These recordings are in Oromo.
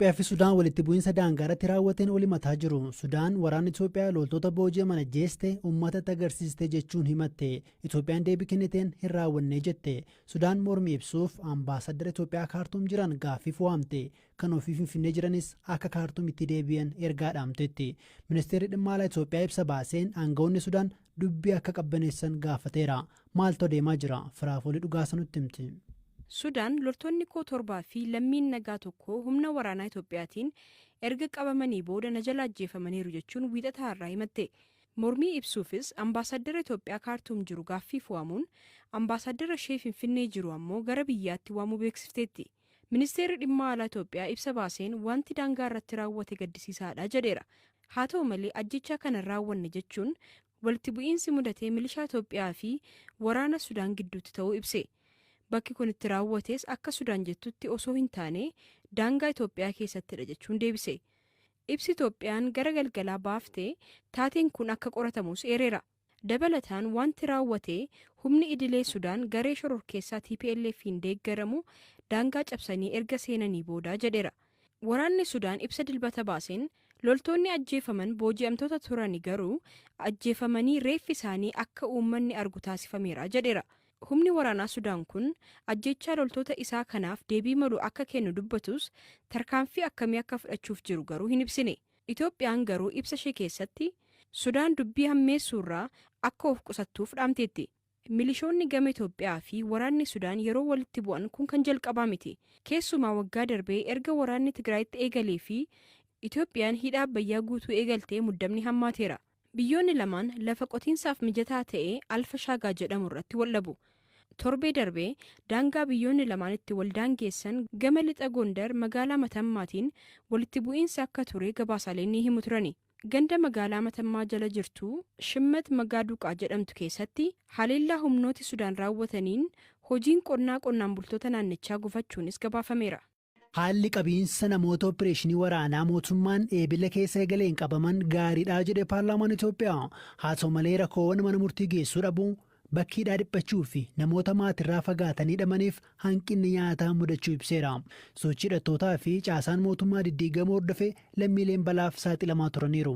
Itoophiyaa fi Sudaan walitti bu'iinsa daangaa irratti raawwateen walimataa jiru. Sudaan waraana Itoophiyaa loltoota booji'aman ajjeeste uummatatti agarsiiste jechuun himatte. Itoophiyaan deebii kenniteen hin raawwanne jette. Sudaan mormii ibsuuf ambaasaddara Itoophiyaa kaartuum jiran gaaffiif waamte. Kan ofii Finfinnee jiranis akka kaartuumitti deebi'an ergaa dhaamteetti. Ministeerri dhimma alaa Itoophiyaa ibsa baaseen aangawoonni Sudaan dubbii akka qabbaneessan gaafateera. Maaltu adeemaa jira? Firaafolii dhugaasaa nutti himti. Sudaan loltoonni koo torbaa fi lammiin nagaa tokko humna waraanaa Itoophiyaatiin erga qabamanii booda na jala ajjeefamaniiru jechuun wiixata har'aa himatte. Mormii ibsuufis ambaasaddara Itoophiyaa kaartuum jiru gaaffiif waamuun ambaasaddara ishee Finfinnee jiru ammoo gara biyyaatti waamuu beeksifteetti. Ministeerri dhimma alaa Itoophiyaa ibsa baaseen wanti daangaa irratti raawwate gaddisiisaadha jedheera. Haa ta'u malee ajjechaa kana raawwanne jechuun walitti bu'iinsi mudatee milishaa Itoophiyaa fi waraana Sudaan gidduutti ta'uu ibse. Bakki kun itti raawwates akka Sudaan jettutti osoo hin taane daangaa Itoophiyaa keessattidha jechuun deebise. Ibsi Itoophiyaan gara galgalaa baaftee taateen kun akka qoratamus eereera. Dabalataan wanti raawwate humni idilee Sudaan garee shororkeessaa TPLF'n deeggaramu daangaa cabsanii erga seenanii booda jedheera. Waraanni Sudaan ibsa dilbata baaseen loltoonni ajjeefaman booji'amtoota turani garuu ajjeefamanii reeffi isaanii akka uummanni argu taasifameera jedheera. Humni waraanaa Sudaan kun ajjechaa loltoota isaa kanaaf deebii malu akka kennu dubbatus tarkaanfii akkamii akka fudhachuuf jiru garuu hin ibsine. Itoophiyaan garuu ibsa ishee keessatti Sudaan dubbii hammeessuurraa akka of qusattuuf dhaamteetti. Milishoonni gama Itoophiyaa fi waraanni Sudaan yeroo walitti bu'an kun kan jalqabaa miti. Keessumaa waggaa darbee erga waraanni Tigraayitti eegalee fi Itoophiyaan hidha Abbayyaa guutuu eegaltee muddamni hammaateera. Biyyoonni lamaan lafa qotiinsaaf mijataa ta'e Alfa Shaagaa jedhamu irratti wallabu. Torbee darbee daangaa biyyoonni lamaan itti wal daangeessan gama lixa Gondar magaalaa Matammaatiin walitti bu'iinsa akka ture gabaasaaleen ni himu turani. Ganda magaalaa Matammaa jala jirtu Shimmat Magaaduqaa jedhamtu keessatti haleellaa humnooti Sudaan raawwataniin hojiin qonnaan bultoota naannichaa gufachuunis gabaafameera. Haalli qabiinsa namoota opereeshinii waraanaa mootummaan eebila keessa eegaleen qabaman gaariidha jedhe paarlaamaan Itoophiyaa. Haa ta'u malee rakkoowwan mana murtii geessuu dhabuu bakkiidhaa dhiphachuu fi namoota maatirraa fagaatanii hidhamaniif hanqinni nyaataa mudachuu ibseera. Sochii hidhattootaa fi caasaan mootummaa diddiigamuu hordofee lammiileen balaaf saaxilamaa turaniiru.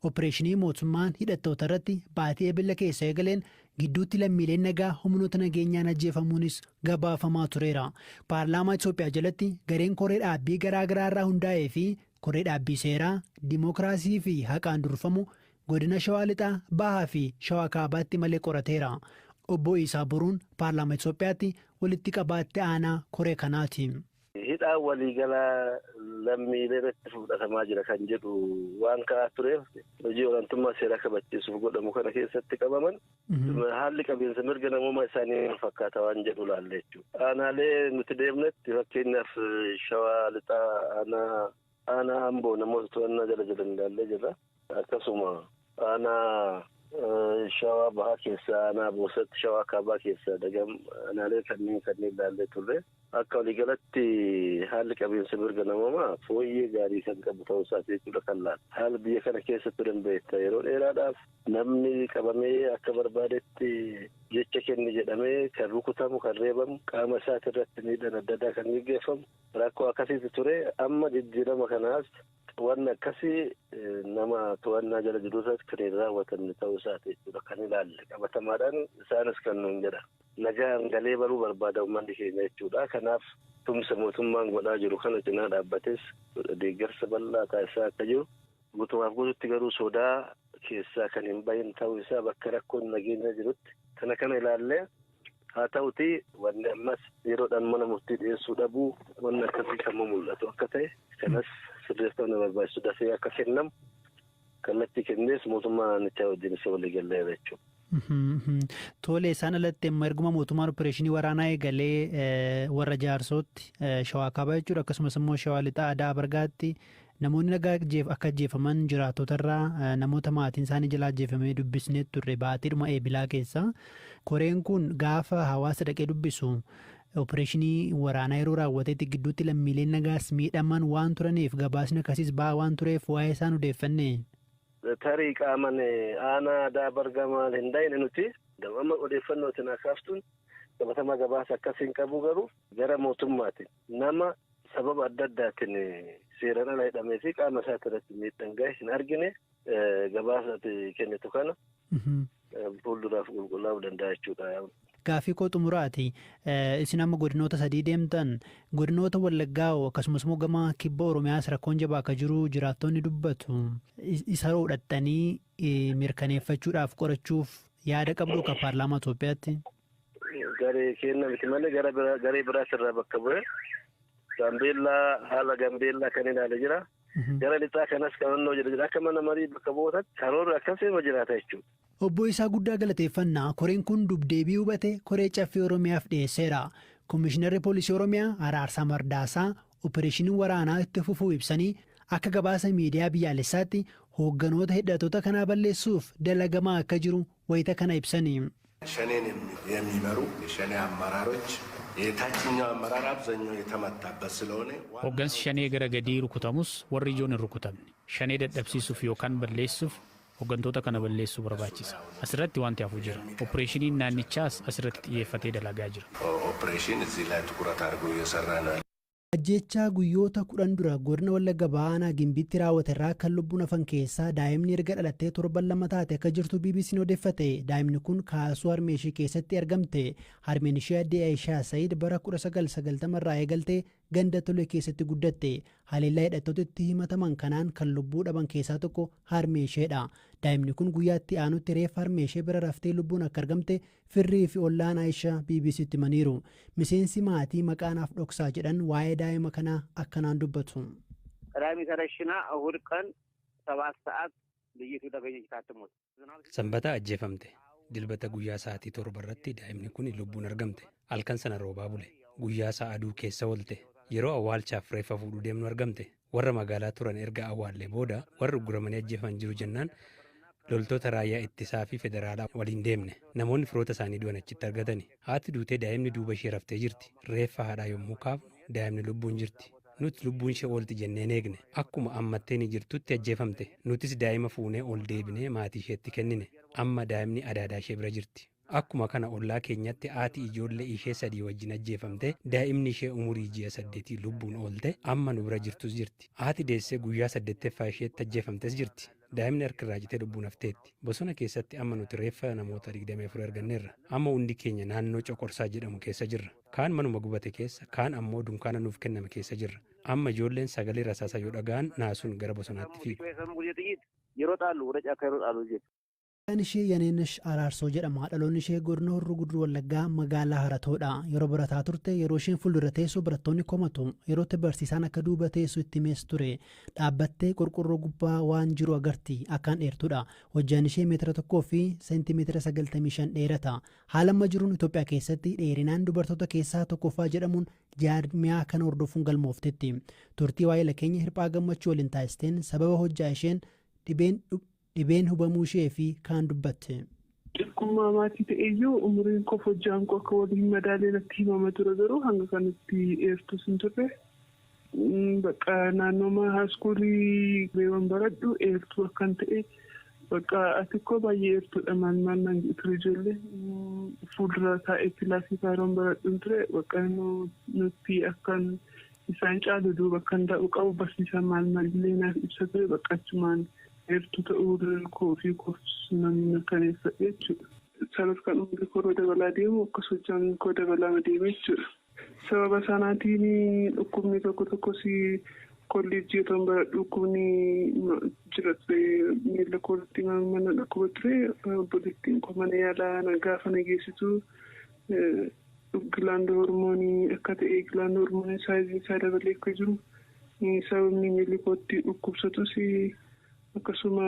Opereeshinii mootummaan hidhattoota irratti baatii eebila keessa eegaleen gidduutti lammiileen nagaa humnoota nageenyaan ajjeefamuunis gabaafamaa tureera. Paarlaamaa Itoophiyaa jalatti gareen koree dhaabbii garaagaraa irraa hundaa'ee fi koree dhaabbii seeraa, dimookiraasii fi haqaan durfamu godina Shawaa Lixaa, Bahaa fi Shawaa Kaabaatti malee qorateera. Obbo Isaa Buruun paarlaamaa Itoophiyaatti walitti qabaatte aanaa koree kanaati. Hidhaan waliigalaa lammiilee irratti fudhatamaa jira kan jedhu waan ka'aa tureef hojii olaantummaa seeraa kabachiisuuf godhamu kana keessatti qabaman haalli qabiinsa mirga namummaa isaanii fakkaata waan jedhu laalle jechuudha. Aanaalee nuti deemnetti fakkeenyaaf Shawaa Lixaa aanaa Amboo namoota to'annaa jala jiran ilaallee jirra. Akkasuma aanaa Shawaa Bahaa keessa aanaa Boosatti Shawaa Kaabaa keessa aanaalee kanneen ilaallee turre. Akka waliigalatti haalli qabiinsa mirga namummaa fooyyee gaarii kan qabu ta'uu isaati jechuudha kan laala. Haala biyya kana keessatti dandeetta yeroo dheeraadhaaf namni qabamee akka barbaadetti jecha kenni jedhamee kan rukutamu kan reebamu qaama isaati irratti miidhaan adda addaa kan gaggeeffamu rakkoo akkasiitu ture. Amma jijjiirama kanaas waan akkasii nama to'annaa jala jiru irratti kan hin raawwatamne ta'uu isaati jechuudha kan ilaalle qabatamaadhaan isaanis kan nuun jedha. Nagaan galee baruu barbaada uummanni keenya jechuudha. Kanaaf tumsa mootummaan godhaa jiru kana cinaa dhaabbates deeggarsa bal'aa taasisaa akka jiru guutumaaf guututti garuu sodaa keessaa kan hin bahin ta'uu isaa bakka rakkoon nageenya jirutti kana ilaallee haa ta'uti wanni ammas yeroodhaan mana murtii dhiyeessuu dhabuu wanni akkasii kan mul'atu akka ta'e kanas sirreeffamni barbaachisu dafee akka kennamu kallattii kennees mootummaa naannichaa wajjin isa walii galleera jechuudha. Tole isaan alatti erguma mootummaan opereeshinii waraanaa eegalee warra jaarsootti Shawaa Kaabaa jechuudha akkasumas immoo Shawaa Lixaa Adaa Bargaatti namoonni nagaa akka ajjeefaman jiraattotarraa namoota maatiin isaanii jala ajjeefamee dubbisnee turre baatiidhuma eebilaa keessa. Koreen kun gaafa hawaasa dhaqee dubbisu opereeshinii waraanaa yeroo raawwateetti gidduutti lammiileen nagaas miidhaman waan turaniif gabaasni akkasiis ba'aa waan tureef waa'ee isaan odeeffanne. Tarii qaaman aanaa Adaa Bargamaa hin daayine nuti amma odeeffannootiin akkaaftuun qabatamaa gabaasa akkasiin qabu garuu gara mootummaatiin nama sababa adda addaatiin seeraan ala hidhamee fi qaama isaa irratti miidhaan gahe hin argine gabaasatti kennitu kana fuulduraaf qulqullaa'uu danda'a jechuudha. Gaaffii koo xumuraati. Isin amma godinoota 3 deemtan godinoota Wallaggaa akkasumas immoo gama kibba Oromiyaas rakkoon jabaa akka jiru jiraattonni dubbatu. Isa roodhattanii mirkaneeffachuudhaaf qorachuuf yaada qabdu akka paarlaamaa Itoophiyaatti. Garee kenna miti malee garee biraas irraa bakka bu'e haala Gambeellaa kan ilaale jira. Gara lixaa kanas qabannoo jira. Akka mana marii bakka bu'ootatti karoorri akkasuma jiraata jechuudha. Obbo Isaa Guddaa galateeffannaa koreen kun dubdeebii hubate koree caffee Oromiyaaf dhiyeesseera. Komishinarri Poolisii Oromiyaa Araarsaa Mardaasaa opereeshinii waraanaa itti fufuu ibsanii akka gabaasa miidiyaa biyyaalessaatti hoogganoota hidhattoota kanaa balleessuuf dalagamaa akka jiru wayita kana ibsanii. ሸኔን የሚመሩ የሸኔ አመራሮች የታችኛው አመራር አብዛኛው የተመታበት ስለሆነ ሆገንስ ሸኔ ገረ ገዲ ሩኩታሙስ ወሪ ጆን ሩኩታምኒ ሸኔ ደደብሲሱፍ ዮካን በሌሱፍ ሆገንቶታ ከነ በሌሱ በርባቺሳ አስረት ዋንት ያፉ ጅራ ኦፕሬሽኒ ናኒቻስ አስረት ጥየፈቴ ደላጋ ጅራ ኦፕሬሽን እዚህ ላይ ትኩረት አድርጎ እየሰራ ነው። Ajjechaa guyyoota 10 dura godina Wallagga Baanaa Gimbiitti raawwate irraa kan lubbuun hafan keessaa daa'imni erga dhalattee torban 2 taate akka jirtu BBC'n odeeffate. Daa'imni kun kaasuu harmee ishee keessatti argamte. Harmeen ishee addee Aayishaa Sa'iid bara 1990 irraa eegaltee ganda Tolee keessatti guddatte. Haleellaa hidhattoota itti himataman kanaan kan lubbuu dhaban keessaa tokko harmee isheedha. Daa'imni kun guyyaatti aanutti reeffa harmee ishee bira raftee lubbuun akka argamte firrii fi ollaan Aayishaa BBC'tti himaniiru. Miseensi maatii maqaanaaf dhoksaa jedhan waa'ee daa'ima kanaa akkanaan dubbatu. Raami Sarashina እሑድ ቀን 7 ሰዓት ልጅቱ ተገኘች ታትሞት Sanbata ajjeefamte. Dilbata guyyaa sa'aatii 7 irratti daa'imni kun lubbuun argamte. Halkan sana roobaa bule. Guyyaa sa'a aduu keessa oolte. Yeroo awwaalchaaf reeffa fuudhuu deemnu argamte. Warra magaalaa turan erga awwaallee booda warri guramanii ajjeefan jiru jennaan loltoota raayyaa ittisaa fi federaalaa waliin deemne. Namoonni firoota isaanii du'an achitti argatani. Haati duutee daa'imni duuba ishee raftee jirti. Reeffa haadhaa yommuu kaafnu daa'imni lubbuun jirti. Nuti lubbuun ishee oolti jenneen eegne. Akkuma ammattee jirtutti ajjeefamte. Nutis daa'ima fuunee ol deebinee maatii isheetti kennine. Amma daa'imni adaadaa ishee bira jirti. Akkuma kana ollaa keenyatti haati ijoollee ishee 3 wajjin ajjeefamte. Daa'imni ishee umurii ji'a 8 lubbuun oolte amma nu bira jirtus jirti. Haati deessee guyyaa 8ffaa isheetti ajjeefamtes jirti. Daa'imni harkirraa jitee lubbuun hafteetti. Bosona keessatti amma nuti reeffa namoota 24 arganneerra. Amma hundi keenya naannoo Coqorsaa jedhamu keessa jirra. Kaan manuma gubate keessa, kaan ammoo dunkaana nuuf kenname keessa jirra. Amma ijoolleen sagalee rasaasaa yoo dhaga'an naasuun gara bosonaatti fiigu. ይሮጣሉ ወደ ጫካ ይሮጣሉ ጀት Kan ishee Yaneenash Araarsoo jedhama. Dhaloonni ishee godina Horroo Guduruu Wallaggaa magaalaa Haratoodha. Yeroo barataa turte yeroo isheen fuuldura teessu barattoonni komatu. Yeroo itti barsiisaan akka duuba teessu itti mees ture. Dhaabbattee qorqorroo gubbaa waan jiru agarti. Akkaan dheertuudha. Hojjaan ishee meetira 1 fi seentimeetira 95 dheerata. Haala amma jiruun Itoophiyaa keessatti dheerinaan dubartoota keessaa tokkoffaa jedhamuun jaarmiyaa kan hordofuun galmooftetti. Turtii waa'ee keenya Hirphaa Gammachuu waliin taasisteen sababa hojjaa isheen dhibeen hubamuu ishee fi kaan dubbatte. Xiqqummaa maatii ta'eeyyuu umriin koo hojjaan koo akka waliin madaalee natti himama ture garuu hanga kanatti eertus hin turre. Bakka naannoo haaskuulii beewan baradhu eertuu akkan ta'e bakka ati koo baay'ee eertuudha maal naan ture ijoollee fuuldura taa'ee kilaasii faayiroon baradhuun ture bakka nuti akkan isaan caalu duuba kan ta'u qabu barsiisaan maal illee naaf ibsa ture bakka achumaan eertuu ta'uu koo fi koofis namni mirkaneeffadhe jechuudha. Sadarkaan umrii koo dabalaa deemu akkas hojjaan koo dabalaa deeme jechuudha. Sababa sanaatiin dhukkubni tokkos kolleejjii otoo baradhu dhukkubni jira ture miila koolitti mana dhukkuba ture obboleettiin koo mana yaalaa gaafa nageessitu gilaandoo hormoonii akka ta'e gilaandoo hormoonii saayizii isaa dabalee akka jiru sababni miilli kootti dhukkubsatus akkasuma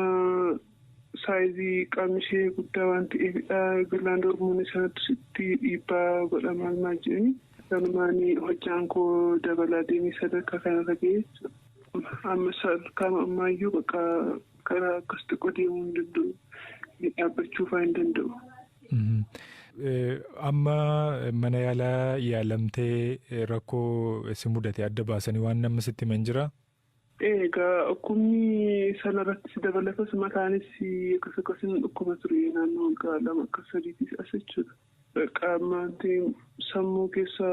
saayizii qaamni ishee guddaa waan ta'eefidha gilaandoo hormoonii sanattis itti dhiibbaa godhamaa maal jedhani sanumaan hojjaan koo dabalaa deemee sadarkaa kanarra ga'e amma sadarkaa ammaayyuu bakka karaa akkas xiqqoo deemuu hin danda'u dhaabbachuufaa hin danda'u. Amma mana yaalaa yaalamtee rakkoo si mudate adda baasanii waan nama sitti himan jiraa? Egaa dhukkubni sanarrattis dabalatas mataanis akkasumas dhukkuba ture naannoo waggaa 2 akka 3 as jechuudha. Qaamatti sammuu keessa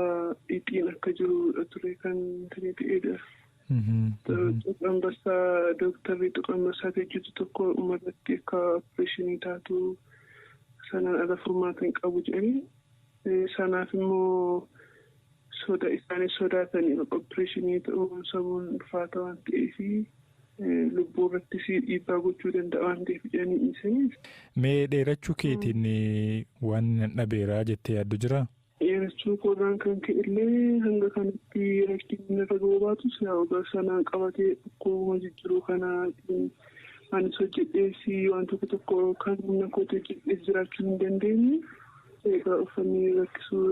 dhiixiin akka jiru ture kan ta'edha. Tuqambarsaa dooktarri tuqambarsaa hojjetu tokko uummatatti akka opereeshinii taatu sanaan ala furmaata hin qabu jedhanii sanaaf immoo isaanis sodaatanii opereeshinii ta'uu samuun ulfaata waan ta'eef lubbuu irrattis dhiibbaa gochuu danda'a waan ta'eef jedhanii dhiisanii. Mee dheerachuu keetiin waan dhabeeraa jettee yaaddu jiraa? Dheerachuu koorraan kan ka'e illee hanga kanatti rakkinni irra ga'uu baatus ogaa sanaan qabatee akkuma jijjiiruu kanaa anis hojjedheessi waan tokko kan humna kootii hojjedhees jiraachuu hin dandeenye. Egaa uffannii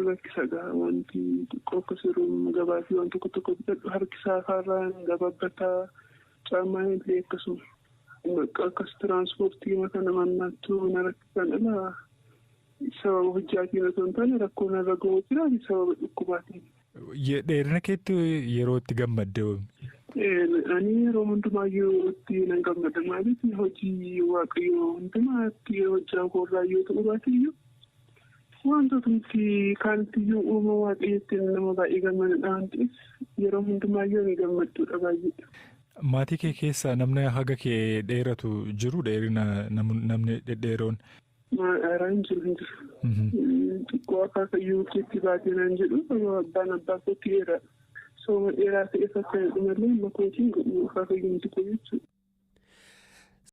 rakkisaadha wanti xiqqoo akkas yeroo gabaa fi waan tokko bitadhu harkisaa faarraan gababbataa caamaan illee akkasuma akkas tiraanspoortii kana mannaattuu na rakkisan ala sababa hojjaatiin otoo hin taane rakkoo narra ga'uu jiraate sababa dhukkubaatiin. Dheerina keetti yeroo itti gammadde? Ani yeroo hundumaayyuu itti nan gammada maaliif hojii waaqayyoo hundumaatti hojjaa koorraa yoo ta'u baateyyuu. Wantoota nuti kaantiyyuu uuma waaqayyotti nama baay'ee gammadudha waan ta'eef yeroo hundumaayyuu ni gammadduudha baay'ee. Maatii kee keessaa namni haga kee dheeratu jiru dheerina namni dhedheeroon? Hin jiru. Xiqqoo akaakayyuu keetti baatee naan jedhu abbaan abbaa kootti dheeraadha. Sooma dheeraa ta'e fakkaatudha malee makootiin akaakayyuun xiqqoo jechuudha.